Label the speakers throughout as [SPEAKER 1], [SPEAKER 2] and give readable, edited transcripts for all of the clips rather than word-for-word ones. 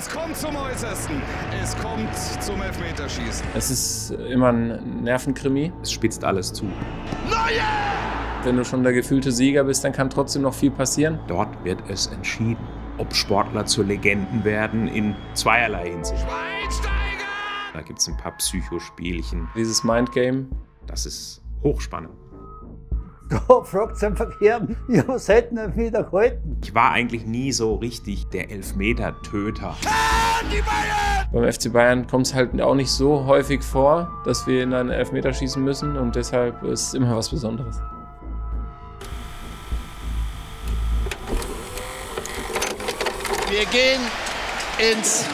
[SPEAKER 1] Es kommt zum Äußersten. Es kommt zum Elfmeterschießen.
[SPEAKER 2] Es ist immer ein Nervenkrimi.
[SPEAKER 3] Es spitzt alles zu.
[SPEAKER 1] Neuer!
[SPEAKER 2] Wenn du schon der gefühlte Sieger bist, dann kann trotzdem noch viel passieren.
[SPEAKER 3] Dort wird es entschieden, ob Sportler zu Legenden werden in zweierlei Hinsicht.
[SPEAKER 1] Schweinsteiger!
[SPEAKER 3] Da gibt es ein paar Psychospielchen.
[SPEAKER 2] Dieses Mindgame.
[SPEAKER 3] Das ist hochspannend.
[SPEAKER 4] Da fragt es einfach her, ich habe selten Elfmeter gehalten.
[SPEAKER 3] Ich war eigentlich nie so richtig der Elfmeter-Töter.
[SPEAKER 1] Die Bayern!
[SPEAKER 2] Beim FC Bayern kommt es halt auch nicht so häufig vor, dass wir in einen Elfmeter schießen müssen und deshalb ist es immer was Besonderes.
[SPEAKER 5] Wir gehen ins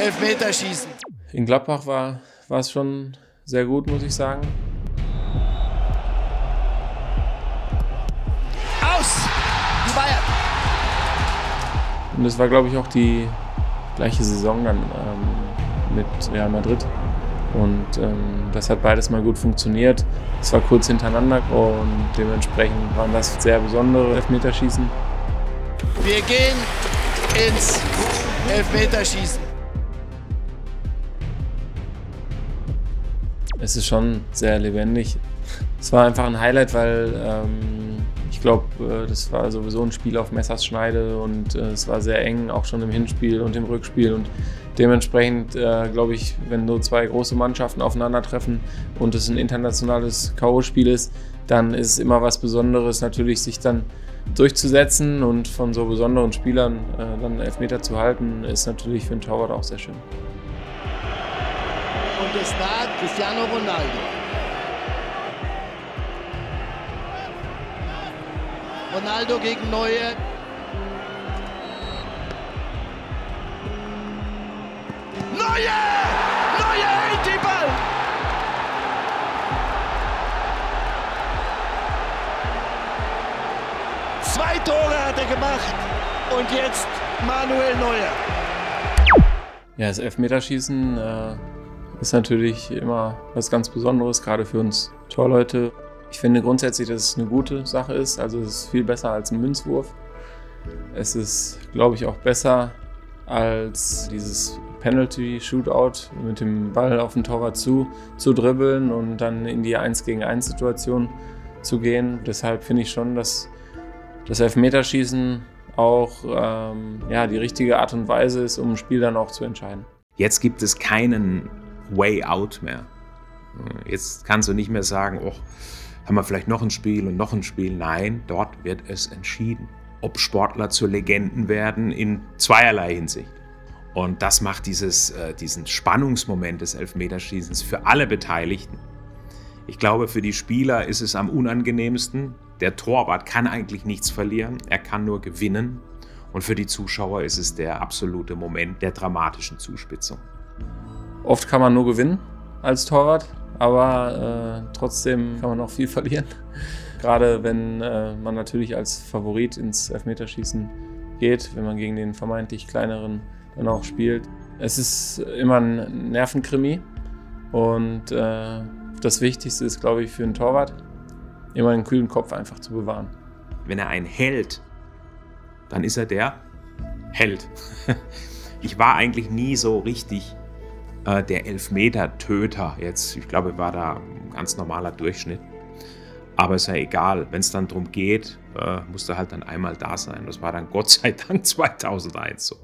[SPEAKER 5] Elfmeterschießen.
[SPEAKER 2] In Gladbach war es schon sehr gut, muss ich sagen.
[SPEAKER 5] Aus! Die Bayern!
[SPEAKER 2] Und es war, glaube ich, auch die gleiche Saison dann mit Real Madrid. Und das hat beides mal gut funktioniert. Es war kurz hintereinander und dementsprechend waren das sehr besondere Elfmeterschießen.
[SPEAKER 5] Wir gehen ins Elfmeterschießen.
[SPEAKER 2] Es ist schon sehr lebendig. Es war einfach ein Highlight, weil ich glaube, das war sowieso ein Spiel auf Messerschneide und es war sehr eng, auch schon im Hinspiel und im Rückspiel. Und dementsprechend glaube ich, wenn nur zwei große Mannschaften aufeinandertreffen und es ein internationales K.O.-Spiel ist, dann ist es immer was Besonderes, natürlich sich dann durchzusetzen und von so besonderen Spielern dann Elfmeter zu halten, ist natürlich für einen Torwart auch sehr schön.
[SPEAKER 5] Und es naht Cristiano Ronaldo. Ronaldo gegen Neuer.
[SPEAKER 1] Neuer! Neuer hält den Ball! Zwei Tore hat er gemacht und jetzt Manuel Neuer.
[SPEAKER 2] Ja, das Elfmeterschießen ist natürlich immer was ganz Besonderes, gerade für uns Torleute. Ich finde grundsätzlich, dass es eine gute Sache ist. Also es ist viel besser als ein Münzwurf. Es ist, glaube ich, auch besser als dieses Penalty-Shootout mit dem Ball auf den Torwart zu dribbeln und dann in die 1-gegen-1-Situation zu gehen. Deshalb finde ich schon, dass das Elfmeterschießen auch die richtige Art und Weise ist, um ein Spiel dann auch zu entscheiden.
[SPEAKER 3] Jetzt gibt es keinen Way out mehr. Jetzt kannst du nicht mehr sagen, oh, haben wir vielleicht noch ein Spiel und noch ein Spiel. Nein, dort wird es entschieden, ob Sportler zu Legenden werden in zweierlei Hinsicht. Und das macht diesen Spannungsmoment des Elfmeterschießens für alle Beteiligten. Ich glaube, für die Spieler ist es am unangenehmsten. Der Torwart kann eigentlich nichts verlieren, er kann nur gewinnen. Und für die Zuschauer ist es der absolute Moment der dramatischen Zuspitzung.
[SPEAKER 2] Oft kann man nur gewinnen als Torwart, aber trotzdem kann man auch viel verlieren. Gerade wenn man natürlich als Favorit ins Elfmeterschießen geht, wenn man gegen den vermeintlich kleineren dann auch spielt. Es ist immer ein Nervenkrimi und das Wichtigste ist, glaube ich, für einen Torwart, immer einen kühlen Kopf einfach zu bewahren.
[SPEAKER 3] Wenn er einen hält, dann ist er der Held. Ich war eigentlich nie so richtig der Elfmeter-Töter. Jetzt, ich glaube, war da ein ganz normaler Durchschnitt. Aber ist ja egal, wenn es dann darum geht, musst du halt dann einmal da sein. Das war dann Gott sei Dank 2001 so.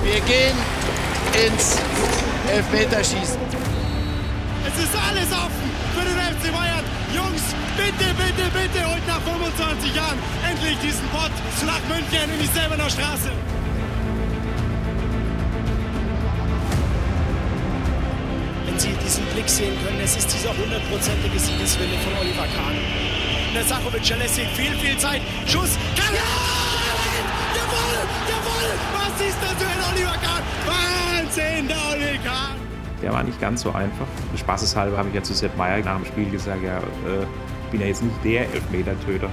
[SPEAKER 5] Wir gehen ins Elfmeterschießen.
[SPEAKER 6] Es ist alles offen für den FC Bayern. Jungs, bitte, bitte, bitte holt nach 25 Jahren endlich diesen Pott nach München in die Selbener Straße. Wenn Sie diesen Blick sehen können, es ist dieser 100%ige Siegeswille von Oliver Kahn. Der Sachovic, er lässt sich viel, viel Zeit. Schuss, kann Jawohl, jawohl, was ist das für ein Oliver Kahn? Wahnsinn, der Oliver Kahn.
[SPEAKER 3] Der war nicht ganz so einfach. Spaßeshalber habe ich ja zu Sepp Maier nach dem Spiel gesagt, ja, ich bin ja jetzt nicht der Elfmeter-Töter.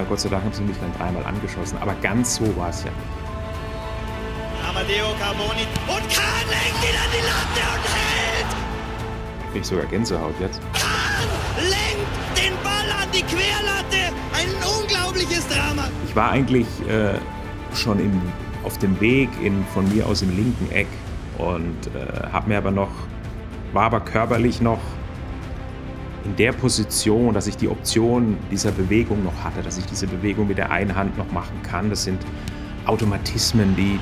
[SPEAKER 3] Gott sei Dank haben sie mich dann dreimal angeschossen, aber ganz so war es ja.
[SPEAKER 6] Amadeo Carboni und Kahn lenkt ihn an die Latte und hält!
[SPEAKER 3] Ich krieg sogar Gänsehaut jetzt.
[SPEAKER 6] Kahn lenkt den Ball an die Querlatte, Ein unglaubliches Drama.
[SPEAKER 3] Ich war eigentlich schon auf dem Weg von mir aus im linken Eck und war aber körperlich noch in der Position, dass ich die Option dieser Bewegung noch hatte, dass ich diese Bewegung mit der einen Hand noch machen kann. Das sind Automatismen, die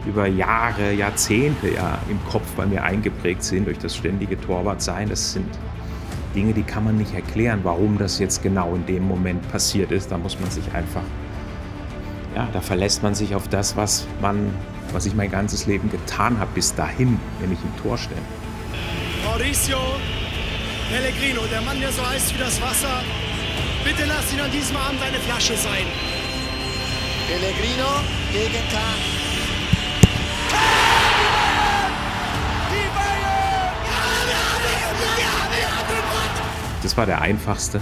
[SPEAKER 3] über Jahre, Jahrzehnte ja im Kopf bei mir eingeprägt sind durch das ständige Torwartsein. Das sind Dinge, die kann man nicht erklären, warum das jetzt genau in dem Moment passiert ist. Da muss man sich einfach, ja, da verlässt man sich auf das, was ich mein ganzes Leben getan habe bis dahin, nämlich im Tor stehen.
[SPEAKER 6] Mauricio Pellegrino, der Mann, der so heißt wie das Wasser. Bitte lass ihn an diesem Abend eine Flasche sein.
[SPEAKER 5] Pellegrino gegen Kahn.
[SPEAKER 3] Das war der einfachste.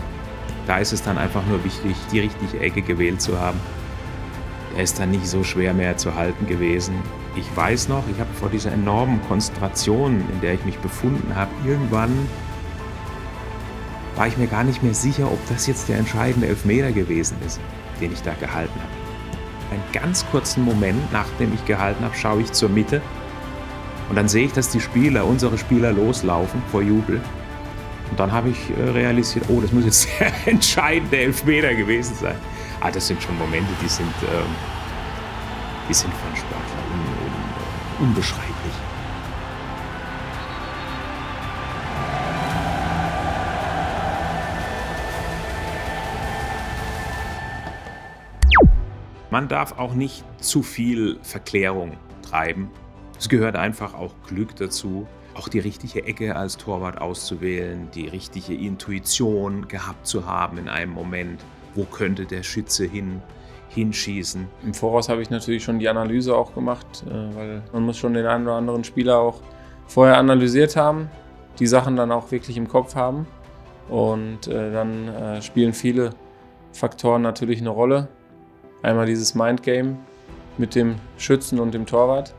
[SPEAKER 3] Da ist es dann einfach nur wichtig, die richtige Ecke gewählt zu haben. Er ist dann nicht so schwer mehr zu halten gewesen. Ich weiß noch, ich habe vor dieser enormen Konzentration, in der ich mich befunden habe, irgendwann war ich mir gar nicht mehr sicher, ob das jetzt der entscheidende Elfmeter gewesen ist, den ich da gehalten habe. Einen ganz kurzen Moment, nachdem ich gehalten habe, schaue ich zur Mitte und dann sehe ich, dass unsere Spieler loslaufen vor Jubel. Und dann habe ich realisiert, oh, das muss jetzt der entscheidende Elfmeter gewesen sein. Das sind schon Momente, die sind von Sportlern unbeschreiblich. Man darf auch nicht zu viel Verklärung treiben. Es gehört einfach auch Glück dazu, auch die richtige Ecke als Torwart auszuwählen, die richtige Intuition gehabt zu haben in einem Moment. Wo könnte der Schütze hinschießen?
[SPEAKER 2] Im Voraus habe ich natürlich schon die Analyse auch gemacht, weil man muss schon den einen oder anderen Spieler auch vorher analysiert haben, die Sachen dann auch wirklich im Kopf haben. Und dann spielen viele Faktoren natürlich eine Rolle. Einmal dieses Mindgame mit dem Schützen und dem Torwart,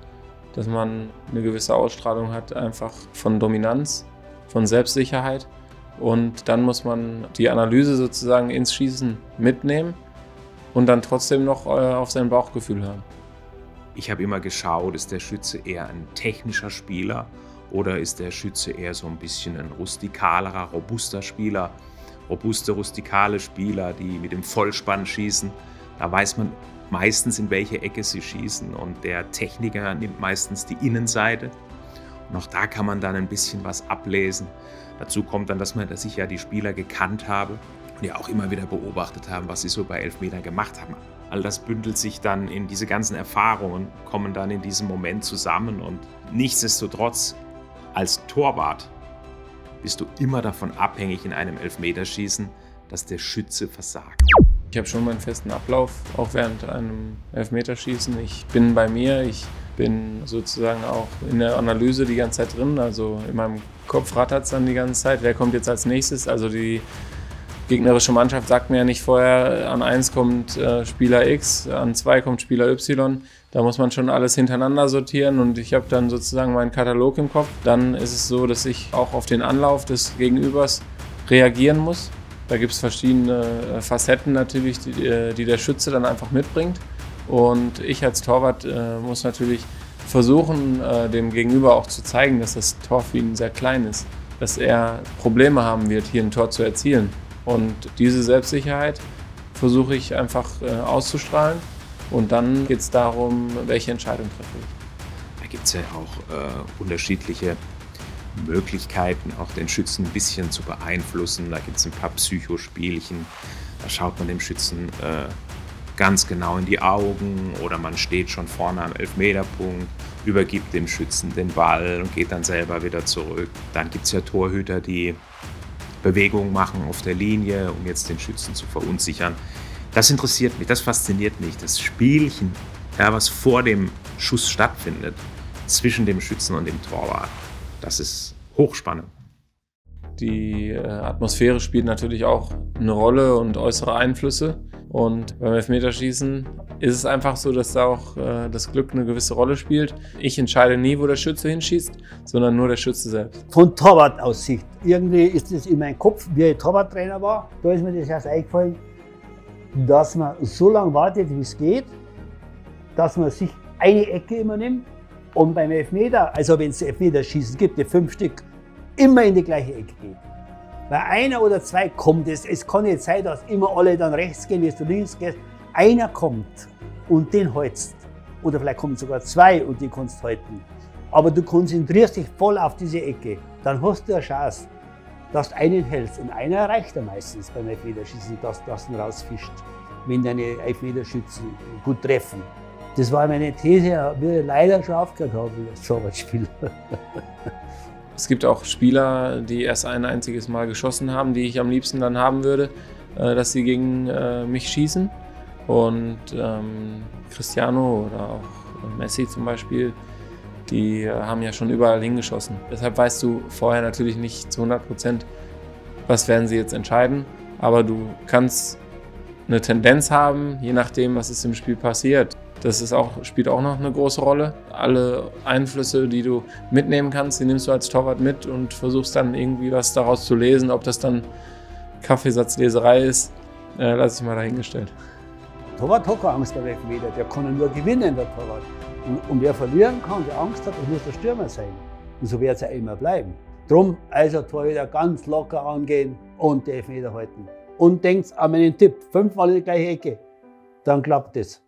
[SPEAKER 2] dass man eine gewisse Ausstrahlung hat, einfach von Dominanz, von Selbstsicherheit. Und dann muss man die Analyse sozusagen ins Schießen mitnehmen und dann trotzdem noch auf sein Bauchgefühl hören.
[SPEAKER 3] Ich habe immer geschaut, ist der Schütze eher ein technischer Spieler oder ist der Schütze eher so ein bisschen ein rustikalerer, robuster Spieler, rustikale Spieler, die mit dem Vollspann schießen. Da weiß man meistens, in welche Ecke sie schießen und der Techniker nimmt meistens die Innenseite. Und auch da kann man dann ein bisschen was ablesen. Dazu kommt dann, dass ich ja die Spieler gekannt habe und ja auch immer wieder beobachtet habe, was sie so bei Elfmetern gemacht haben. All das bündelt sich dann in diese ganzen Erfahrungen, kommen dann in diesem Moment zusammen und nichtsdestotrotz als Torwart bist du immer davon abhängig in einem Elfmeterschießen, dass der Schütze versagt.
[SPEAKER 2] Ich habe schon meinen festen Ablauf, auch während einem Elfmeterschießen. Ich bin bei mir, ich bin sozusagen auch in der Analyse die ganze Zeit drin. Also in meinem Kopf rattert es dann die ganze Zeit. Wer kommt jetzt als nächstes? Also die gegnerische Mannschaft sagt mir ja nicht vorher, an 1 kommt Spieler X, an 2 kommt Spieler Y. Da muss man schon alles hintereinander sortieren und ich habe dann sozusagen meinen Katalog im Kopf. Dann ist es so, dass ich auch auf den Anlauf des Gegenübers reagieren muss. Da gibt es verschiedene Facetten natürlich, die der Schütze dann einfach mitbringt. Und ich als Torwart muss natürlich versuchen, dem Gegenüber auch zu zeigen, dass das Tor für ihn sehr klein ist. Dass er Probleme haben wird, hier ein Tor zu erzielen. Und diese Selbstsicherheit versuche ich einfach auszustrahlen. Und dann geht es darum, welche Entscheidung treffe ich.
[SPEAKER 3] Da gibt es ja auch unterschiedliche Möglichkeiten, auch den Schützen ein bisschen zu beeinflussen. Da gibt es ein paar Psychospielchen. Da schaut man dem Schützen ganz genau in die Augen oder man steht schon vorne am Elfmeterpunkt, übergibt dem Schützen den Ball und geht dann selber wieder zurück. Dann gibt es ja Torhüter, die Bewegungen machen auf der Linie, um jetzt den Schützen zu verunsichern. Das interessiert mich, das fasziniert mich. Das Spielchen, ja, was vor dem Schuss stattfindet, zwischen dem Schützen und dem Torwart. Das ist hochspannend.
[SPEAKER 2] Die Atmosphäre spielt natürlich auch eine Rolle und äußere Einflüsse. Und beim Elfmeterschießen ist es einfach so, dass da auch das Glück eine gewisse Rolle spielt. Ich entscheide nie, wo der Schütze hinschießt, sondern nur der Schütze selbst.
[SPEAKER 4] Von Torwartaussicht. Irgendwie ist es in meinem Kopf, wie ich Torwarttrainer war, da ist mir das erst eingefallen, dass man so lange wartet, wie es geht, dass man sich eine Ecke immer nimmt und beim Elfmeter, also wenn es Elfmeterschießen gibt, die 5 Stück, immer in die gleiche Ecke geht. Weil einer oder zwei kommt, es kann nicht sein, dass immer alle dann rechts gehen, wie du links gehst. Einer kommt und den hältst. Oder vielleicht kommen sogar 2 und die kannst du halten. Aber du konzentrierst dich voll auf diese Ecke, dann hast du eine Chance, dass du einen hältst. Und einer erreicht er meistens beim Elfmeterschießen, dass du ihn rausfischt, wenn deine Elfmeterschützen gut treffen. Das war meine These, wie ich leider schon aufgehört habe als Torwartspieler.
[SPEAKER 2] Es gibt auch Spieler, die erst ein einziges Mal geschossen haben, die ich am liebsten dann haben würde, dass sie gegen mich schießen. Und Cristiano oder auch Messi zum Beispiel, die haben ja schon überall hingeschossen. Deshalb weißt du vorher natürlich nicht zu 100%, was werden sie jetzt entscheiden. Aber du kannst eine Tendenz haben, je nachdem, was ist im Spiel passiert. Das spielt auch noch eine große Rolle. Alle Einflüsse, die du mitnehmen kannst, die nimmst du als Torwart mit und versuchst dann irgendwie was daraus zu lesen. Ob das dann Kaffeesatzleserei ist, lasse ich mal dahingestellt.
[SPEAKER 4] Torwart hat keine Angst beim Elfmeter, der kann nur gewinnen, der Torwart. Und wer verlieren kann, der Angst hat, das muss der Stürmer sein. Und so wird es ja immer bleiben. Drum also Torhüter ganz locker angehen und die Elfmeter halten. Und denkt an meinen Tipp, 5-mal in die gleiche Ecke, dann klappt es.